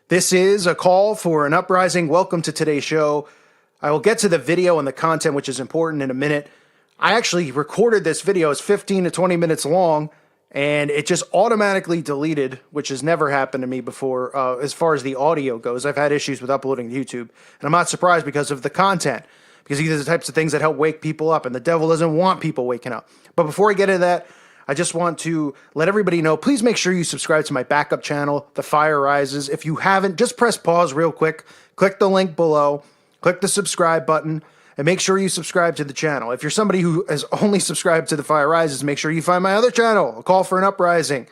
This is a call for an uprising. Welcome to today's show. I will get to the video and the content, which is important, in a minute. I actually recorded this video. It's 15 to 20 minutes long, and it just automatically deleted, which has never happened to me before as far as the audio goes. I've had issues with uploading to YouTube, and I'm not surprised because of the content, because these are the types of things that help wake people up, and the devil doesn't want people waking up. But before I get into that, I just want to let everybody know, please make sure you subscribe to my backup channel, The Fire Rises. If you haven't, just press pause real quick, click the link below, click the subscribe button, and make sure you subscribe to the channel. If you're somebody who has only subscribed to The Fire Rises, make sure you find my other channel, A Call for an Uprising.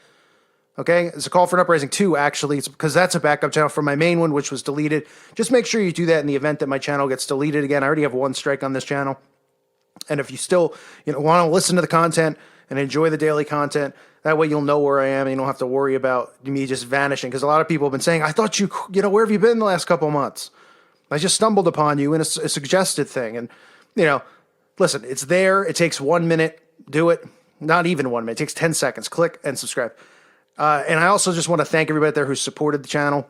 Okay, it's A Call for an Uprising 2, actually, it's because that's a backup channel from my main one, which was deleted. Just make sure you do that in the event that my channel gets deleted again. I already have one strike on this channel. And if you still want to listen to the content and enjoy the daily content, that way you'll know where I am and you don't have to worry about me just vanishing. Because a lot of people have been saying, I thought where have you been the last couple of months? I just stumbled upon you in a suggested thing. And, listen, it's there. It takes 1 minute. Do it. Not even 1 minute. It takes 10 seconds. Click and subscribe. And I also just want to thank everybody there who supported the channel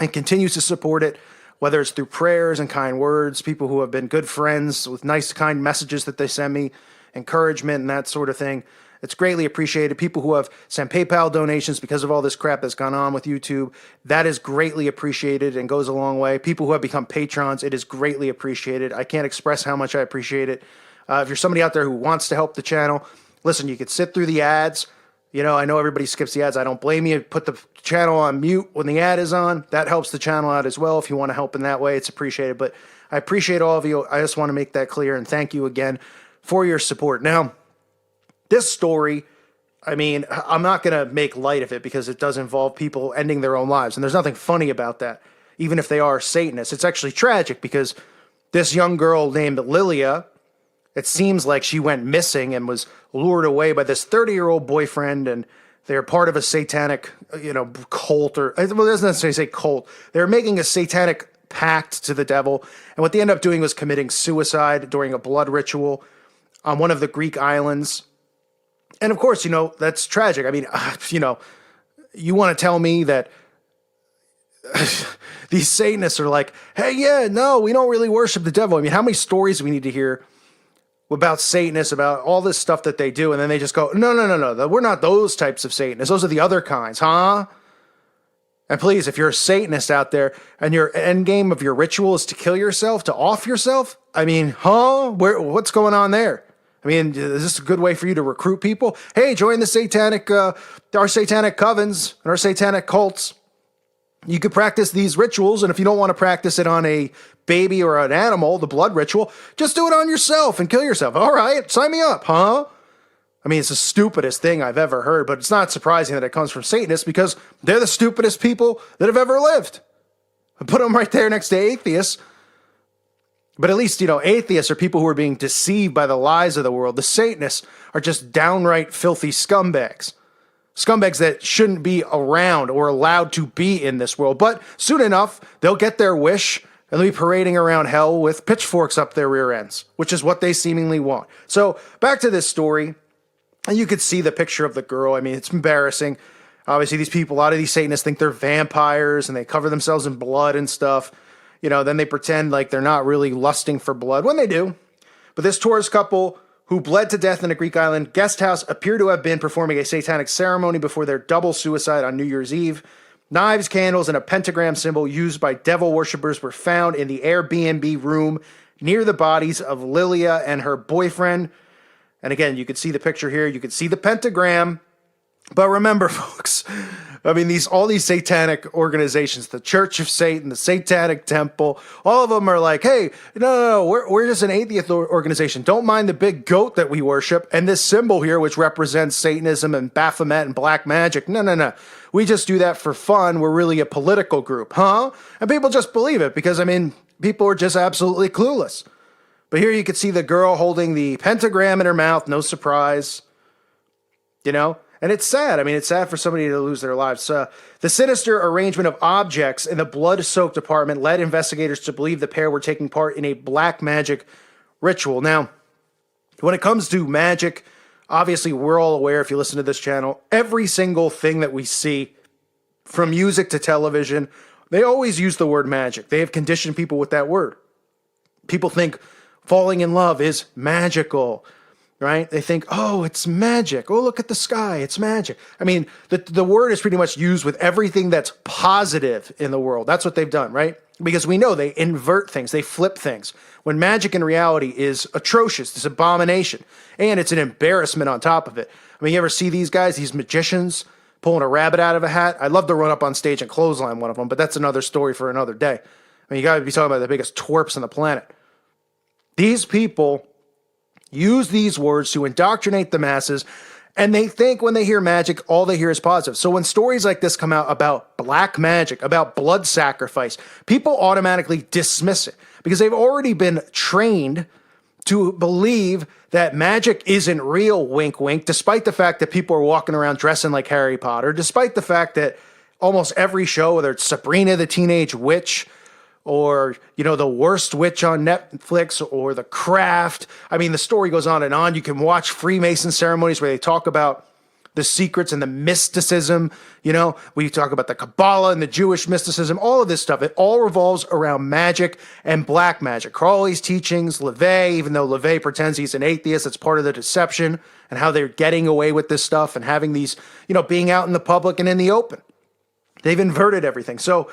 and continues to support it, whether it's through prayers and kind words, people who have been good friends with nice, kind messages that they send me, encouragement and that sort of thing. It's greatly appreciated. People who have sent PayPal donations because of all this crap that's gone on with YouTube, that is greatly appreciated and goes a long way. People who have become patrons, it is greatly appreciated. I can't express how much I appreciate it. If you're somebody out there who wants to help the channel, listen, you could sit through the ads. I know everybody skips the ads. I don't blame you. Put the channel on mute when the ad is on. That helps the channel out as well. If you want to help in that way, it's appreciated. But I appreciate all of you. I just want to make that clear, and thank you again for your support. Now, this story, I'm not going to make light of it because it does involve people ending their own lives, and there's nothing funny about that, even if they are Satanists. It's actually tragic because this young girl named Lilia, it seems like she went missing and was lured away by this 30-year-old boyfriend, and they're part of a satanic, cult, or, well, it doesn't necessarily say cult. They're making a satanic pact to the devil, and what they end up doing was committing suicide during a blood ritual on one of the Greek islands. And of course, that's tragic. You want to tell me that these Satanists are like, hey, yeah, no, we don't really worship the devil. How many stories do we need to hear about Satanists, about all this stuff that they do, and then they just go, no, we're not those types of Satanists. Those are the other kinds, huh? And please, if you're a Satanist out there and your end game of your ritual is to kill yourself, to off yourself, what's going on there? Is this a good way for you to recruit people? Hey, join the satanic, our satanic covens and our satanic cults. You could practice these rituals, and if you don't want to practice it on a baby or an animal, the blood ritual, just do it on yourself and kill yourself. All right, sign me up, huh? It's the stupidest thing I've ever heard, but it's not surprising that it comes from Satanists because they're the stupidest people that have ever lived. I put them right there next to atheists. But at least, atheists are people who are being deceived by the lies of the world. The Satanists are just downright filthy scumbags. Scumbags that shouldn't be around or allowed to be in this world. But soon enough, they'll get their wish and they'll be parading around hell with pitchforks up their rear ends, which is what they seemingly want. So back to this story. And you could see the picture of the girl. It's embarrassing. Obviously, a lot of these Satanists think they're vampires and they cover themselves in blood and stuff. Then they pretend like they're not really lusting for blood when they do. But this tourist couple who bled to death in a Greek island guest house appear to have been performing a satanic ceremony before their double suicide on New Year's Eve. Knives, candles, and a pentagram symbol used by devil worshippers were found in the Airbnb room near the bodies of Lilia and her boyfriend. And again, you can see the picture here. You can see the pentagram. But remember, folks, all these satanic organizations, the Church of Satan, the Satanic Temple, all of them are like, hey, no, we're just an atheist organization. Don't mind the big goat that we worship and this symbol here, which represents Satanism and Baphomet and black magic. No. We just do that for fun. We're really a political group, huh? And people just believe it because, people are just absolutely clueless. But here you can see the girl holding the pentagram in her mouth. No surprise, And it's sad. It's sad for somebody to lose their lives. The sinister arrangement of objects in the blood-soaked apartment led investigators to believe the pair were taking part in a black magic ritual. Now, when it comes to magic, obviously we're all aware, if you listen to this channel, every single thing that we see, from music to television, They always use the word magic. They have conditioned people with that word. People think falling in love is magical, right? They think, oh, it's magic. Oh, look at the sky. It's magic. I mean, the word is pretty much used with everything that's positive in the world. That's what they've done, right? Because we know they invert things. They flip things. When magic in reality is atrocious, it's abomination, and it's an embarrassment on top of it. I mean, you ever see these guys, these magicians, pulling a rabbit out of a hat? I'd love to run up on stage and clothesline one of them, but that's another story for another day. I mean, you got to be talking about the biggest twerps on the planet. These people use these words to indoctrinate the masses, and they think when they hear magic, all they hear is positive. So when stories like this come out about black magic, about blood sacrifice, people automatically dismiss it because they've already been trained to believe that magic isn't real, wink, wink, despite the fact that people are walking around dressing like Harry Potter, despite the fact that almost every show, whether it's Sabrina the Teenage Witch or, The Worst Witch on Netflix or The Craft, I mean, the story goes on and on. You can watch Freemason ceremonies where they talk about the secrets and the mysticism, we talk about the Kabbalah and the Jewish mysticism, all of this stuff. It all revolves around magic and black magic. Crowley's teachings, LaVey, even though LaVey pretends he's an atheist, it's part of the deception and how they're getting away with this stuff and having these, being out in the public and in the open. They've inverted everything. So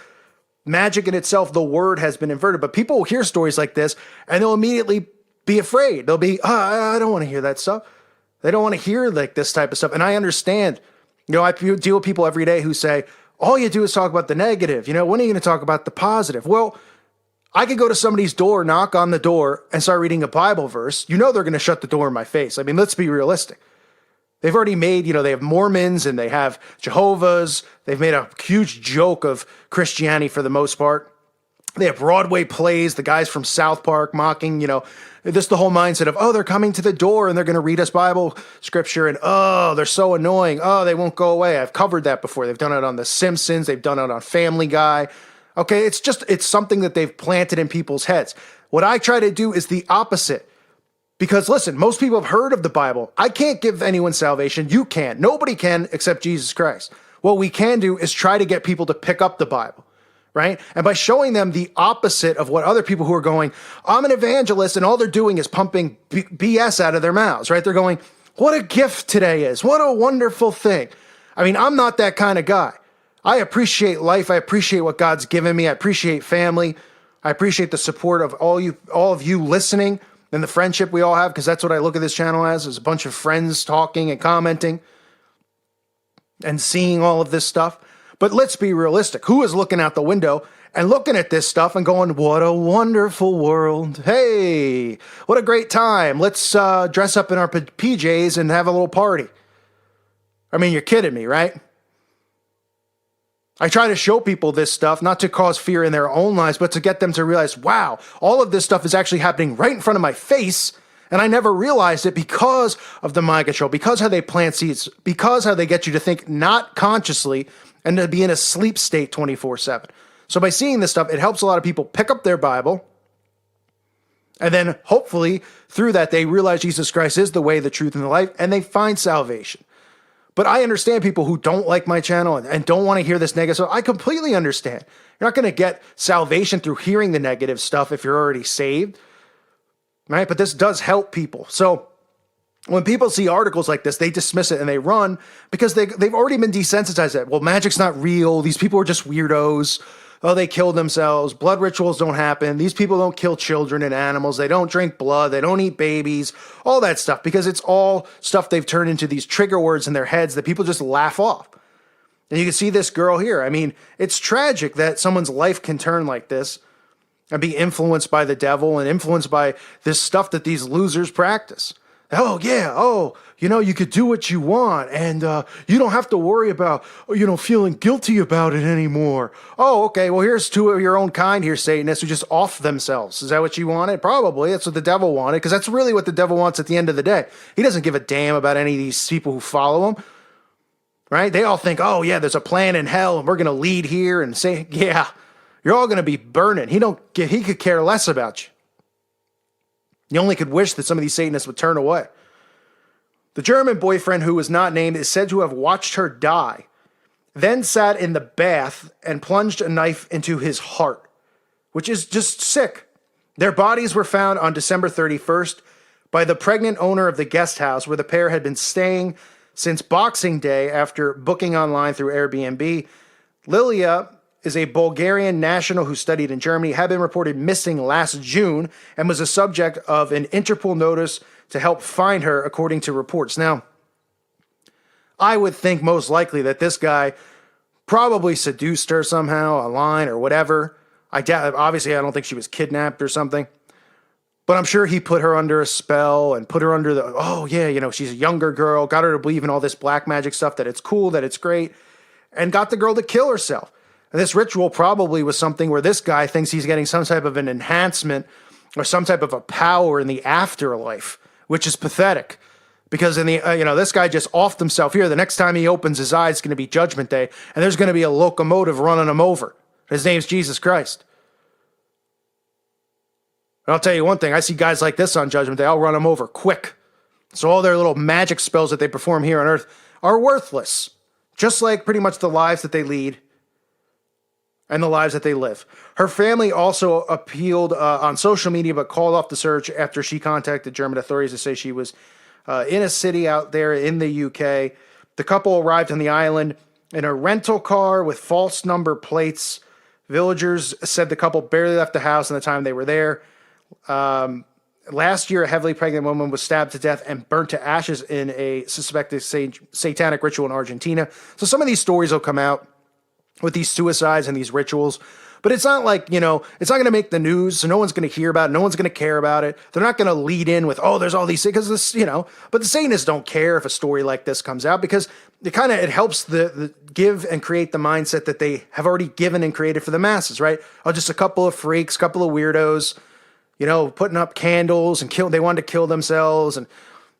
magic in itself, the word has been inverted, but people will hear stories like this and they'll immediately be afraid. They'll be, I don't want to hear that stuff. They don't want to hear like this type of stuff. And I understand, I deal with people every day who say, all you do is talk about the negative. When are you going to talk about the positive? Well, I could go to somebody's door, knock on the door and start reading a Bible verse. They're going to shut the door in my face. I mean, let's be realistic. They've already made, they have Mormons and they have Jehovah's. They've made a huge joke of Christianity for the most part. They have Broadway plays, the guys from South Park mocking, this the whole mindset of, they're coming to the door and they're going to read us Bible scripture and, they're so annoying. They won't go away. I've covered that before. They've done it on The Simpsons. They've done it on Family Guy. Okay, it's something that they've planted in people's heads. What I try to do is the opposite. Because listen, most people have heard of the Bible. I can't give anyone salvation. You can't. Nobody can except Jesus Christ. What we can do is try to get people to pick up the Bible. Right? And by showing them the opposite of what other people who are going, I'm an evangelist, and all they're doing is pumping BS out of their mouths, right? They're going, what a gift today is. What a wonderful thing. I mean, I'm not that kind of guy. I appreciate life. I appreciate what God's given me. I appreciate family. I appreciate the support of all of you listening and the friendship we all have, because that's what I look at this channel as, is a bunch of friends talking and commenting and seeing all of this stuff. But let's be realistic. Who is looking out the window and looking at this stuff and going, what a wonderful world. Hey, what a great time. Let's dress up in our PJs and have a little party. I mean, you're kidding me, right? I try to show people this stuff, not to cause fear in their own lives, but to get them to realize, wow, all of this stuff is actually happening right in front of my face. And I never realized it because of the mind control, because how they plant seeds, because how they get you to think not consciously and to be in a sleep state 24/7. So by seeing this stuff, it helps a lot of people pick up their Bible. And then hopefully through that, they realize Jesus Christ is the way, the truth, and the life, and they find salvation. But I understand people who don't like my channel and don't want to hear this negative stuff. I completely understand. You're not going to get salvation through hearing the negative stuff if you're already saved. Right? But this does help people. So when people see articles like this, they dismiss it and they run because they've already been desensitized to it. Well, magic's not real. These people are just weirdos. Oh, they killed themselves. Blood rituals don't happen. These people don't kill children and animals. They don't drink blood. They don't eat babies. All that stuff, because it's all stuff they've turned into these trigger words in their heads that people just laugh off. And you can see this girl here. I mean, it's tragic that someone's life can turn like this and be influenced by the devil and influenced by this stuff that these losers practice. Oh, yeah. You could do what you want and you don't have to worry about, feeling guilty about it anymore. Oh, okay. Well, here's two of your own kind here, Satanists, who just off themselves. Is that what you wanted? Probably. That's what the devil wanted, because that's really what the devil wants at the end of the day. He doesn't give a damn about any of these people who follow him, right? They all think, oh, yeah, there's a plan in hell and we're going to lead here and say, yeah, you're all going to be burning. He could care less about you. You only could wish that some of these Satanists would turn away. The German boyfriend, who was not named, is said to have watched her die then sat in the bath and plunged a knife into his heart, which is just sick. Their bodies were found on December 31st by the pregnant owner of the guest house where the pair had been staying since Boxing Day after booking online through Airbnb. Lilia is a Bulgarian national who studied in Germany, had been reported missing last June, and was the subject of an Interpol notice to help find her, according to reports. Now, I would think most likely that this guy probably seduced her somehow online or whatever. Obviously, I don't think she was kidnapped or something. But I'm sure he put her under a spell and put her under she's a younger girl, got her to believe in all this black magic stuff, that it's cool, that it's great, and got the girl to kill herself. And this ritual probably was something where this guy thinks he's getting some type of an enhancement or some type of a power in the afterlife, which is pathetic. Because this guy just offed himself here. The next time he opens his eyes, it's going to be Judgment Day, and there's going to be a locomotive running him over. His name's Jesus Christ. And I'll tell you one thing, I see guys like this on Judgment Day, I'll run them over quick. So all their little magic spells that they perform here on earth are worthless. Just like pretty much the lives that they lead and the lives that they live. Her family also appealed on social media, but called off the search after she contacted German authorities to say she was in a city out there in the UK. The couple arrived on the island in a rental car with false number plates. Villagers said the couple barely left the house in the time they were there. Last year, a heavily pregnant woman was stabbed to death and burnt to ashes in a suspected satanic ritual in Argentina. So some of these stories will come out with these suicides and these rituals. But it's not like, it's not going to make the news, so no one's going to hear about it. No one's going to care about it. They're not going to lead in with, there's all these things, because this, but the Satanists don't care if a story like this comes out, because it helps the give and create the mindset that they have already given and created for the masses, right? Just a couple of freaks, couple of weirdos, putting up candles and they wanted to kill themselves. And,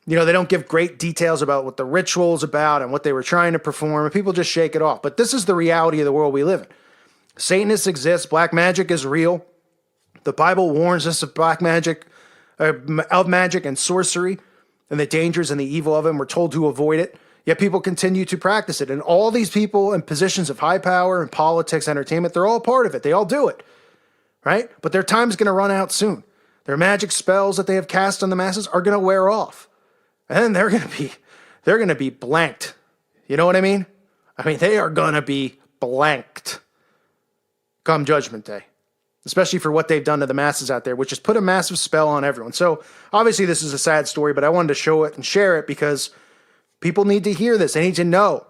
they don't give great details about what the ritual's about and what they were trying to perform. And people just shake it off. But this is the reality of the world we live in. Satanists exist. Black magic is real. The Bible warns us of black magic, of magic and sorcery, and the dangers and the evil of it. And we're told to avoid it. Yet people continue to practice it. And all these people in positions of high power in politics, entertainment, they're all part of it. They all do it. Right? But their time's going to run out soon. Their magic spells that they have cast on the masses are going to wear off. And then they're going to be blanked. You know what I mean? They are going to be blanked come Judgment Day, especially for what they've done to the masses out there, which has put a massive spell on everyone. So obviously this is a sad story, but I wanted to show it and share it because people need to hear this. They need to know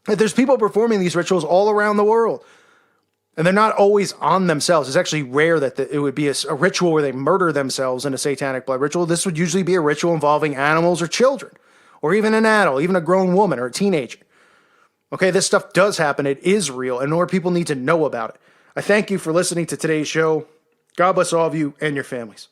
that there's people performing these rituals all around the world. And they're not always on themselves. It's actually rare that it would be a ritual where they murder themselves in a satanic blood ritual. This would usually be a ritual involving animals or children, or even an adult, even a grown woman or a teenager. Okay, this stuff does happen. It is real, and more people need to know about it. I thank you for listening to today's show. God bless all of you and your families.